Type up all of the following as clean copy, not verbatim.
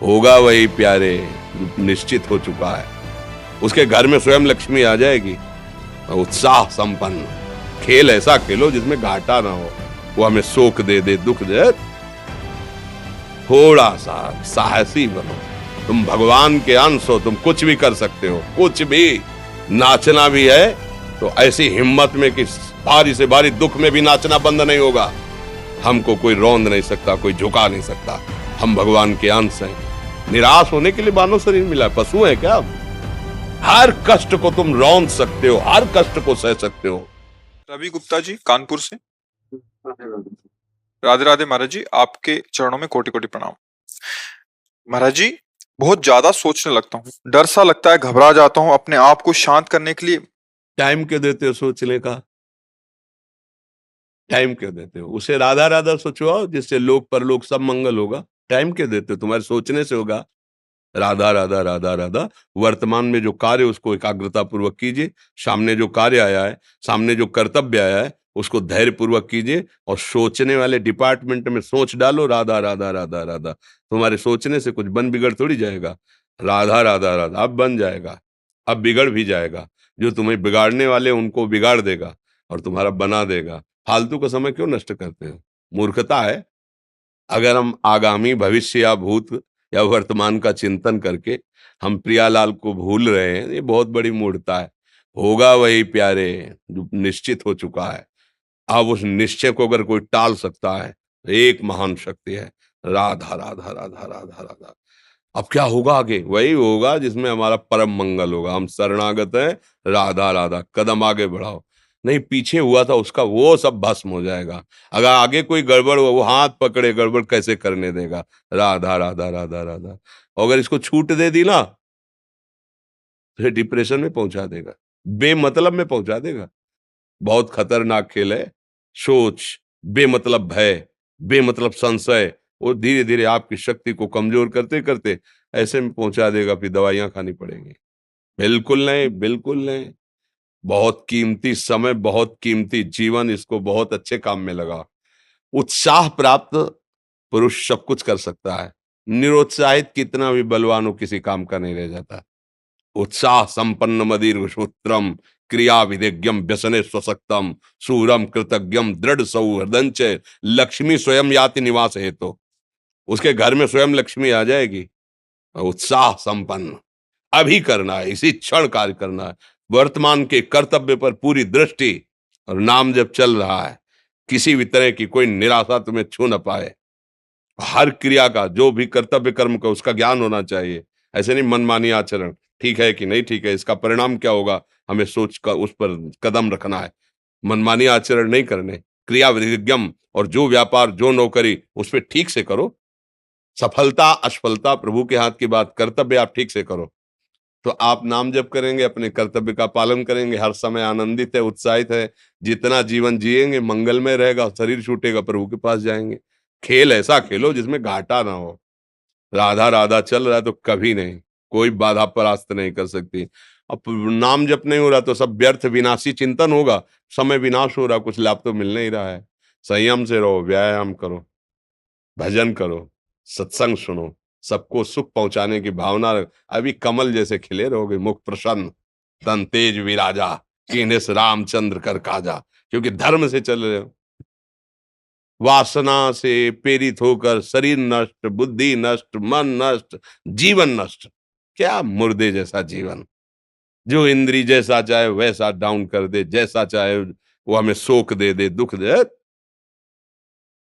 होगा वही प्यारे जो निश्चित हो चुका है। उसके घर में स्वयं लक्ष्मी आ जाएगी। उत्साह संपन्न खेल ऐसा खेलो जिसमें घाटा ना हो। वो हमें शोक दे दे, दुख दे, थोड़ा सा साहसी बनो। तुम भगवान के अंश हो, तुम कुछ भी कर सकते हो, कुछ भी। नाचना भी है तो ऐसी हिम्मत में कि भारी से भारी दुख में भी नाचना बंद नहीं होगा। हमको कोई रौंद नहीं सकता, कोई झुका नहीं सकता। हम भगवान के अंश हैं। निराश होने के लिए मानव शरीर मिला, पशु है क्या? हर कष्ट को तुम रौंद सकते हो, हर कष्ट को सह सकते हो। रवि गुप्ता जी कानपुर से। राधे राधे महाराज जी, आपके चरणों में कोटि कोटि प्रणाम। महाराज जी, बहुत ज्यादा सोचने लगता हूँ, डर सा लगता है, घबरा जाता हूँ। अपने आप को शांत करने के लिए टाइम क्यों देते हो सोचने का? टाइम क्यों देते हो? उसे राधा राधा सोचवाओ, जिससे लोक परलोक सब मंगल होगा। टाइम क्यों देते हो? तुम्हारे सोचने से होगा। राधा राधा राधा राधा। वर्तमान में जो कार्य उसको एकाग्रता पूर्वक कीजिए। सामने जो कार्य आया है, सामने जो कर्तव्य आया है, उसको धैर्य पूर्वक कीजिए। और सोचने वाले डिपार्टमेंट में सोच डालो राधा राधा राधा राधा। तुम्हारे सोचने से कुछ बन बिगड़ थोड़ी जाएगा। राधा राधा राधा अब बन जाएगा, अब बिगड़ भी जाएगा। जो तुम्हें बिगाड़ने वाले उनको बिगाड़ देगा और तुम्हारा बना देगा। फालतू का समय क्यों नष्ट करते हो? मूर्खता है। अगर हम आगामी भविष्य या भूत या वर्तमान का चिंतन करके हम प्रियालाल को भूल रहे हैं, ये बहुत बड़ी मूर्खता है। होगा वही प्यारे जो निश्चित हो चुका है। अब उस निश्चय को अगर कोई टाल सकता है तो एक महान शक्ति है। राधा राधा राधा राधा राधा। अब क्या होगा आगे? वही होगा जिसमें हमारा परम मंगल होगा। हम शरणागत हैं, राधा राधा। कदम आगे बढ़ाओ। नहीं, पीछे हुआ था उसका वो सब भस्म हो जाएगा। अगर आगे कोई गड़बड़ हुआ, वो हाथ पकड़े गड़बड़ कैसे करने देगा? राधा राधा राधा राधा। और अगर इसको छूट दे दी ना तो ये डिप्रेशन में पहुंचा देगा, बेमतलब में पहुंचा देगा। बहुत खतरनाक खेल है। सोच, बेमतलब भय, बेमतलब संशय, वो धीरे धीरे आपकी शक्ति को कमजोर करते करते ऐसे में पहुंचा देगा, फिर दवाइयां खानी पड़ेंगी। बिल्कुल नहीं, बिल्कुल नहीं। बहुत कीमती समय, बहुत कीमती जीवन, इसको बहुत अच्छे काम में लगा। उत्साह प्राप्त पुरुष सब कुछ कर सकता है। निरुत्साहित कितना भी बलवान हो, किसी काम का नहीं रह जाता। उत्साह संपन्न मदीर्घ सूत्रम क्रिया विधिज्ञम व्यसने स्वसक्तम सूरम कृतज्ञम दृढ़ सौहृदंच लक्ष्मी स्वयं याति निवास हेतु। उसके घर में स्वयं लक्ष्मी आ जाएगी। उत्साह संपन्न अभी करना है, इसी क्षण कार्य करना है। वर्तमान के कर्तव्य पर पूरी दृष्टि। और नाम जब चल रहा है, किसी भी तरह की कोई निराशा तुम्हें छू न पाए। हर क्रिया का, जो भी कर्तव्य कर्म का, उसका ज्ञान होना चाहिए। ऐसे नहीं मनमानी आचरण, ठीक है कि नहीं ठीक है, इसका परिणाम क्या होगा, हमें सोच कर उस पर कदम रखना है। मनमानी आचरण नहीं करने। क्रिया विधिज्ञम, और जो व्यापार जो नौकरी उस पर ठीक से करो। सफलता असफलता प्रभु के हाथ की बात, कर्तव्य आप ठीक से करो तो आप नाम जप करेंगे, अपने कर्तव्य का पालन करेंगे, हर समय आनंदित है, उत्साहित है। जितना जीवन जिएंगे मंगलमय रहेगा। शरीर छूटेगा, प्रभु के पास जाएंगे। खेल ऐसा खेलो जिसमें घाटा ना हो। राधा राधा चल रहा है तो कभी नहीं, कोई बाधा परास्त नहीं कर सकती। अब नाम जप नहीं हो रहा तो सब व्यर्थ विनाशी चिंतन होगा। समय विनाश हो रहा, कुछ लाभ तो मिल नहीं रहा है। संयम से रहो, व्यायाम करो, भजन करो, सत्संग सुनो, सबको सुख पहुंचाने की भावना रख। अभी कमल जैसे खिले रहोगे, मुख प्रसन्न, तन तेज विराजा, कीन्हे से रामचंद्र कर काजा। क्योंकि धर्म से चल रहे हो। वासना से प्रेरित होकर शरीर नष्ट, बुद्धि नष्ट, मन नष्ट, जीवन नष्ट। क्या मुर्दे जैसा जीवन, जो इंद्री जैसा चाहे वैसा डाउन कर दे, जैसा चाहे वो हमें शोक दे दे, दुख दे।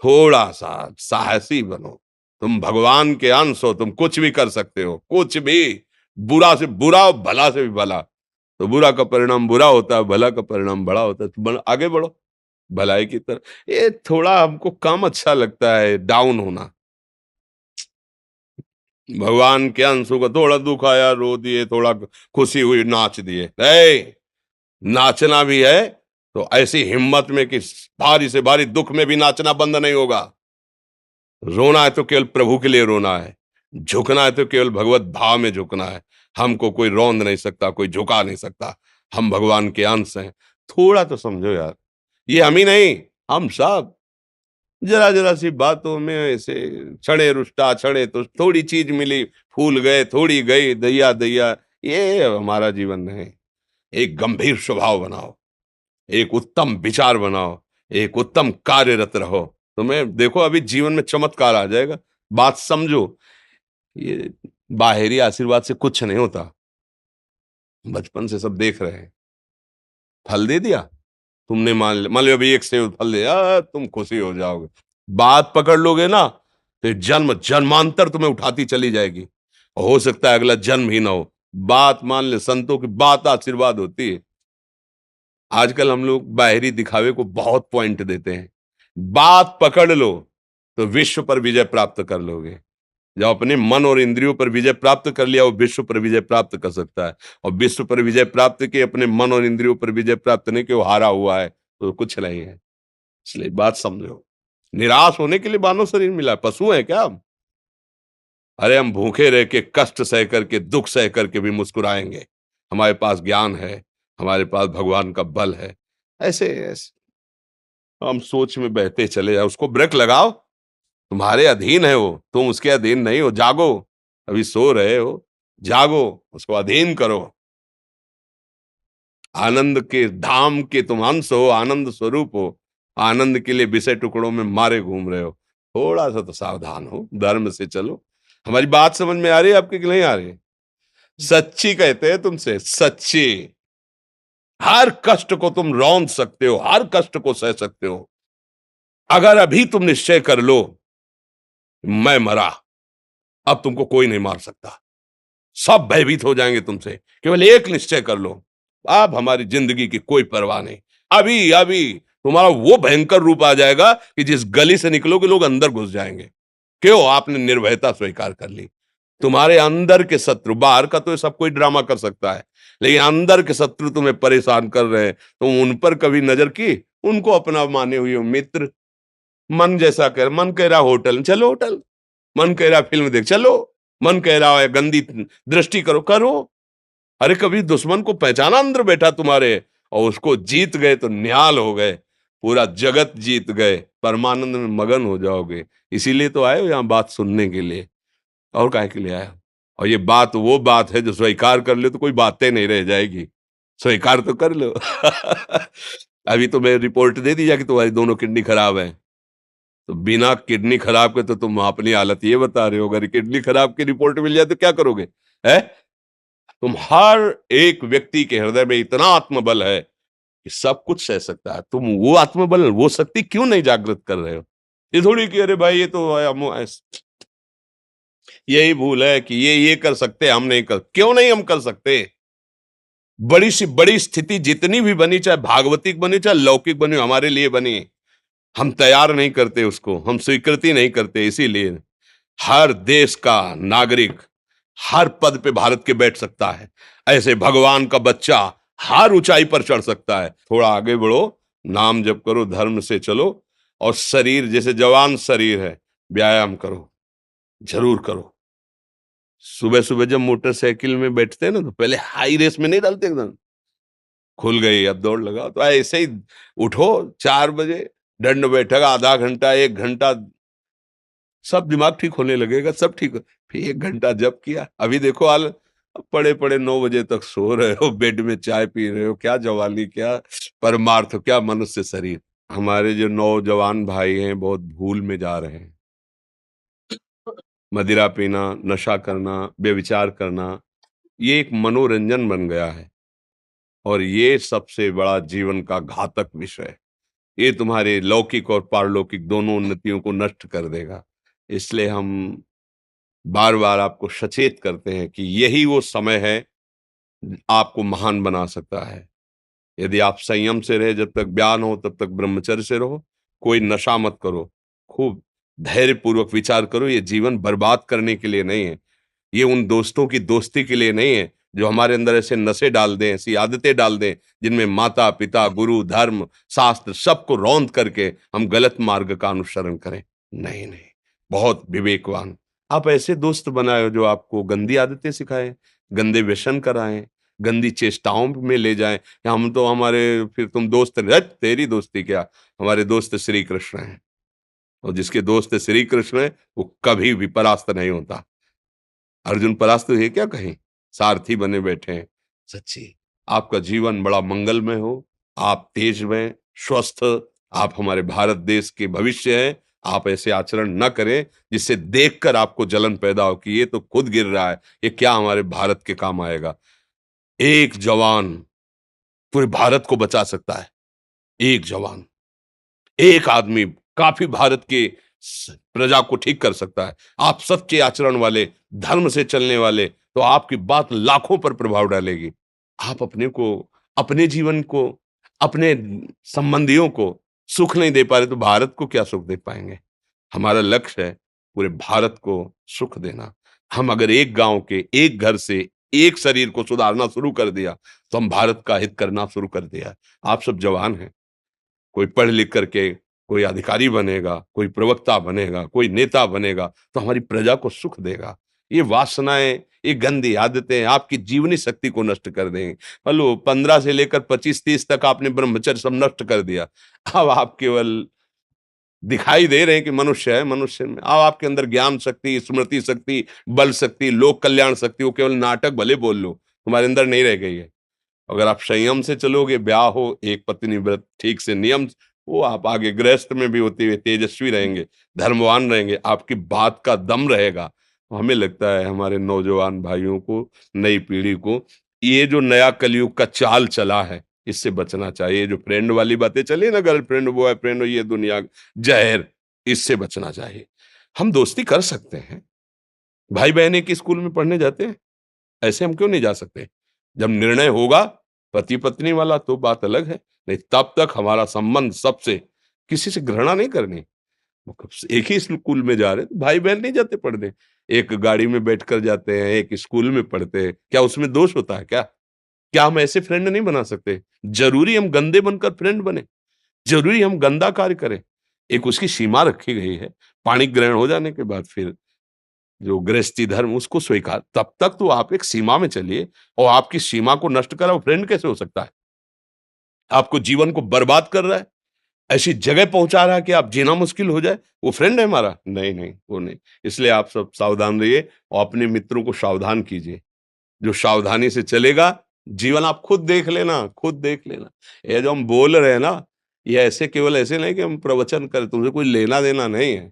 थोड़ा सा साहसी बनो। तुम भगवान के अंश हो, तुम कुछ भी कर सकते हो, कुछ भी। बुरा से बुरा और भला से भी भला। तो बुरा का परिणाम बुरा होता है, भला का परिणाम बड़ा होता है। तो आगे बढ़ो भलाई की तरफ। ये थोड़ा हमको कम अच्छा लगता है डाउन होना। भगवान के अंशों का थोड़ा दुख आया रो दिए, थोड़ा खुशी हुई नाच दिए। नाचना भी है तो ऐसी हिम्मत में कि भारी से भारी दुख में भी नाचना बंद नहीं होगा। रोना है तो केवल प्रभु के लिए रोना है। झुकना है तो केवल भगवत भाव में झुकना है। हमको कोई रौंद नहीं सकता, कोई झुका नहीं सकता। हम भगवान के अंश हैं। थोड़ा तो समझो यार, ये हम ही नहीं, हम सब। जरा जरा सी बातों में ऐसे क्षणे रुष्टा क्षणे तो थोड़ी चीज मिली, फूल गए, थोड़ी गई, दैया दैया। ये हमारा जीवन नहीं। एक गंभीर स्वभाव बनाओ, एक उत्तम विचार बनाओ, एक उत्तम कार्यरत रहो। तुम्हें देखो अभी जीवन में चमत्कार आ जाएगा। बात समझो, ये बाहरी आशीर्वाद से कुछ नहीं होता। बचपन से सब देख रहे हैं। फल दे दिया, तुमने मान लो अभी एक सेब फल दिया, तुम खुशी हो जाओगे। बात पकड़ लोगे ना, तो जन्म जन्मांतर तुम्हें उठाती चली जाएगी। और हो सकता है अगला जन्म ही ना हो। बात मान ले, संतों की बात आशीर्वाद होती है। आजकल हम लोग बाहरी दिखावे को बहुत पॉइंट देते हैं। बात पकड़ लो तो विश्व पर विजय प्राप्त कर लोगे। जब अपने मन और इंद्रियों पर विजय प्राप्त कर लिया, वो विश्व पर विजय प्राप्त कर सकता है। और विश्व पर विजय प्राप्त किए, अपने मन और इंद्रियों पर विजय प्राप्त नहीं कि वो हारा हुआ है, तो कुछ नहीं है। इसलिए बात समझो। निराश होने के लिए मानव शरीर मिला है, पशु है क्या हम? अरे हम भूखे रह के, कष्ट सह करके, दुख सह करके भी मुस्कुराएंगे। हमारे पास ज्ञान है, हमारे पास भगवान का बल है। ऐसे ऐसे हम सोच में बहते चले जाओ, उसको ब्रेक लगाओ। तुम्हारे अधीन है वो, तुम उसके अधीन नहीं हो। जागो, अभी सो रहे हो, जागो, उसको अधीन करो। आनंद के धाम के तुम अंश हो, आनंद स्वरूप हो। आनंद के लिए विषय टुकड़ों में मारे घूम रहे हो। थोड़ा सा तो सावधान हो, धर्म से चलो। हमारी बात समझ में आ रही है आपकी कि नहीं आ रही? सच्ची कहते हैं तुमसे, सच्ची। हर कष्ट को तुम रौंद सकते हो, हर कष्ट को सह सकते हो। अगर अभी तुम निश्चय कर लो, मैं मरा, अब तुमको कोई नहीं मार सकता। सब भयभीत हो जाएंगे तुमसे। केवल एक निश्चय कर लो, अब हमारी जिंदगी की कोई परवाह नहीं। अभी अभी तुम्हारा वो भयंकर रूप आ जाएगा कि जिस गली से निकलोगे लोग अंदर घुस जाएंगे। क्यों? आपने निर्भयता स्वीकार कर ली। तुम्हारे अंदर के शत्रु, बाहर का तो सब कोई ड्रामा कर सकता है, लेकिन अंदर के शत्रु तुम्हें परेशान कर रहे हैं, तुम उन पर कभी नजर की? उनको अपना माने हुए हो मित्र। मन जैसा कर, मन कह रहा होटल चलो, होटल। मन कह रहा फिल्म देख चलो। मन कह रहा है गंदी दृष्टि करो, करो। अरे कभी दुश्मन को पहचाना अंदर बैठा तुम्हारे, और उसको जीत गए तो निहाल हो गए। पूरा जगत जीत गए, परमानंद में मगन हो जाओगे। इसीलिए तो आए हो यहां बात सुनने के लिए, और काहे के लिए आए हो? और ये बात वो बात है जो स्वीकार कर ले तो कोई बातें नहीं रह जाएगी। स्वीकार तो कर लो। अभी तो मैं रिपोर्ट दे दी जाके तुम्हारी दोनों किडनी खराब है। तो बिना किडनी खराब के तो तुम अपनी हालत ये बता रहे हो, अगर किडनी खराब की रिपोर्ट मिल जाए तो क्या करोगे? है? तुम हर एक व्यक्ति के हृदय में इतना आत्मबल है कि सब कुछ सह सकता है। तुम वो आत्मबल, वो शक्ति क्यों नहीं जागृत कर रहे हो? ये थोड़ी कि अरे भाई ये तो यही भूल है कि ये कर सकते हैं, हम नहीं कर। क्यों नहीं हम कर सकते? बड़ी सी बड़ी स्थिति जितनी भी बनी, चाहे भागवतिक बनी चाहे लौकिक बनी, हमारे लिए बनी, हम तैयार नहीं करते उसको, हम स्वीकृति नहीं करते। इसीलिए हर देश का नागरिक हर पद पे भारत के बैठ सकता है। ऐसे भगवान का बच्चा हर ऊंचाई पर चढ़ सकता है। थोड़ा आगे बढ़ो, नाम जप करो, धर्म से चलो, और शरीर जैसे जवान शरीर है, व्यायाम करो, जरूर करो। सुबह सुबह जब मोटरसाइकिल में बैठते हैं ना, तो पहले हाई रेस में नहीं डालते एकदम, खुल गई अब दौड़ लगाओ, तो ऐसे ही उठो 4 बजे, दंड बैठक आधा घंटा 1 घंटा, सब दिमाग ठीक होने लगेगा, सब ठीक फिर 1 घंटा जब किया। अभी देखो हाल, पड़े पड़े 9 बजे तक सो रहे हो, बेड में चाय पी रहे हो। क्या जवानी, क्या परमार्थ, क्या मनुष्य शरीर। हमारे जो नौजवान भाई हैं बहुत भूल में जा रहे हैं। मदिरा पीना, नशा करना, व्यभिचार करना, ये एक मनोरंजन बन गया है। और ये सबसे बड़ा जीवन का घातक विषय है। ये तुम्हारे लौकिक और पारलौकिक दोनों उन्नतियों को नष्ट कर देगा। इसलिए हम बार बार आपको सचेत करते हैं कि यही वो समय है आपको महान बना सकता है। यदि आप संयम से रहे, जब तक ज्ञान हो तब तक ब्रह्मचर्य से रहो, कोई नशा मत करो, खूब धैर्य पूर्वक विचार करो। ये जीवन बर्बाद करने के लिए नहीं है, ये उन दोस्तों की दोस्ती के लिए नहीं है जो हमारे अंदर ऐसे नशे डाल दें, ऐसी आदतें डाल दें जिनमें माता पिता गुरु धर्म शास्त्र सबको रौंद करके हम गलत मार्ग का अनुसरण करें। नहीं नहीं, बहुत विवेकवान। आप ऐसे दोस्त बनाए हो जो आपको गंदी आदतें सिखाएं, गंदे व्यसन कराएं, गंदी चेष्टाओं में ले जाएं। या हम तो हमारे, फिर तुम दोस्त नहीं, तेरी दोस्ती क्या, हमारे दोस्त श्री कृष्ण हैं। और जिसके दोस्त श्री कृष्ण है वो कभी भी परास्त नहीं होता। अर्जुन परास्त हुए क्या कहीं, सारथी बने बैठे हैं। सच्ची आपका जीवन बड़ा मंगलमय हो, आप तेज में स्वस्थ, आप हमारे भारत देश के भविष्य हैं। आप ऐसे आचरण न करें जिससे देखकर आपको जलन पैदा हो कि ये तो खुद गिर रहा है, ये क्या हमारे भारत के काम आएगा। एक जवान पूरे भारत को बचा सकता है, एक जवान, एक आदमी काफी भारत के प्रजा को ठीक कर सकता है। आप सच्चे आचरण वाले, धर्म से चलने वाले, तो आपकी बात लाखों पर प्रभाव डालेगी। आप अपने को, अपने जीवन को, अपने संबंधियों को सुख नहीं दे पा रहे तो भारत को क्या सुख दे पाएंगे। हमारा लक्ष्य है पूरे भारत को सुख देना। हम अगर एक गांव के, एक घर से, एक शरीर को सुधारना शुरू कर दिया तो हम भारत का हित करना शुरू कर दिया। आप सब जवान हैं, कोई पढ़ लिख करके कोई अधिकारी बनेगा, कोई प्रवक्ता बनेगा, कोई नेता बनेगा तो हमारी प्रजा को सुख देगा। ये वासनाएं, ये गंदी आदतें आपकी जीवनी शक्ति को नष्ट कर देंगे। लो 15 से लेकर 25-30 तक आपने ब्रह्मचर्य सब नष्ट कर दिया। अब आप केवल दिखाई दे रहे हैं कि मनुष्य है, मनुष्य में अब आपके अंदर ज्ञान शक्ति, स्मृति शक्ति, बल शक्ति, लोक कल्याण शक्ति, वो केवल नाटक भले बोल लो, तुम्हारे अंदर नहीं रह गई है। अगर आप संयम से चलोगे, ब्याह हो, एक पत्नी व्रत ठीक से नियम, वो आप आगे गृहस्थ में भी होते हुए तेजस्वी रहेंगे, धर्मवान रहेंगे, आपकी बात का दम रहेगा। तो हमें लगता है हमारे नौजवान भाइयों को, नई पीढ़ी को, ये जो नया कलयुग का चाल चला है इससे बचना चाहिए। जो फ्रेंड वाली बातें चली ना, गर्लफ्रेंड, बॉयफ्रेंड, ये दुनिया जहर, इससे बचना चाहिए। हम दोस्ती कर सकते हैं, भाई बहन एक ही स्कूल में पढ़ने जाते हैं, ऐसे हम क्यों नहीं जा सकते। जब निर्णय होगा पति पत्नी वाला तो बात अलग है, नहीं तब तक हमारा संबंध सबसे, किसी से घृणा नहीं करनी। एक ही स्कूल में जा रहे हैं, भाई बहन नहीं जाते पढ़ने, एक गाड़ी में बैठकर जाते हैं, एक स्कूल में पढ़ते हैं, क्या उसमें दोष होता है क्या? क्या हम ऐसे फ्रेंड नहीं बना सकते? जरूरी हम गंदे बनकर फ्रेंड बने? जरूरी हम गंदा कार्य करें? एक उसकी सीमा रखी गई है, पाणी ग्रहण हो जाने के बाद फिर जो गृहस्थी धर्म उसको स्वीकार, तब तक तो आप एक सीमा में चलिए। और आपकी सीमा को नष्ट करा वो फ्रेंड कैसे हो सकता है? आपको जीवन को बर्बाद कर रहा है, ऐसी जगह पहुंचा रहा है कि आप जीना मुश्किल हो जाए, वो फ्रेंड है हमारा? नहीं नहीं, वो नहीं। इसलिए आप सब सावधान रहिए और अपने मित्रों को सावधान कीजिए। जो सावधानी से चलेगा, जीवन आप खुद देख लेना, खुद देख लेना। ये जो हम बोल रहे हैं ना, ये ऐसे केवल ऐसे नहीं कि हम प्रवचन करें, तुमसे कोई लेना देना नहीं है।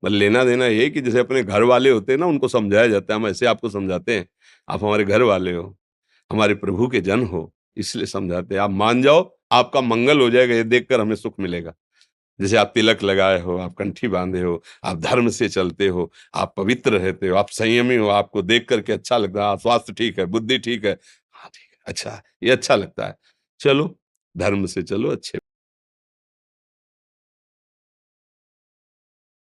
बस लेना देना ये है कि जैसे अपने घर वाले होते हैं ना, उनको समझाया जाता है, हम ऐसे आपको समझाते हैं। आप हमारे घर वाले हो, हमारे प्रभु के जन हो, इसलिए समझाते हैं। आप मान जाओ, आपका मंगल हो जाएगा, ये देखकर हमें सुख मिलेगा। जैसे आप तिलक लगाए हो, आप कंठी बांधे हो, आप धर्म से चलते हो, आप पवित्र रहते हो, आप संयमी हो, आपको देख करके अच्छा लगता है, स्वास्थ्य ठीक है, बुद्धि ठीक है, हाँ ठीक है, अच्छा, ये अच्छा लगता है। चलो, धर्म से चलो, अच्छे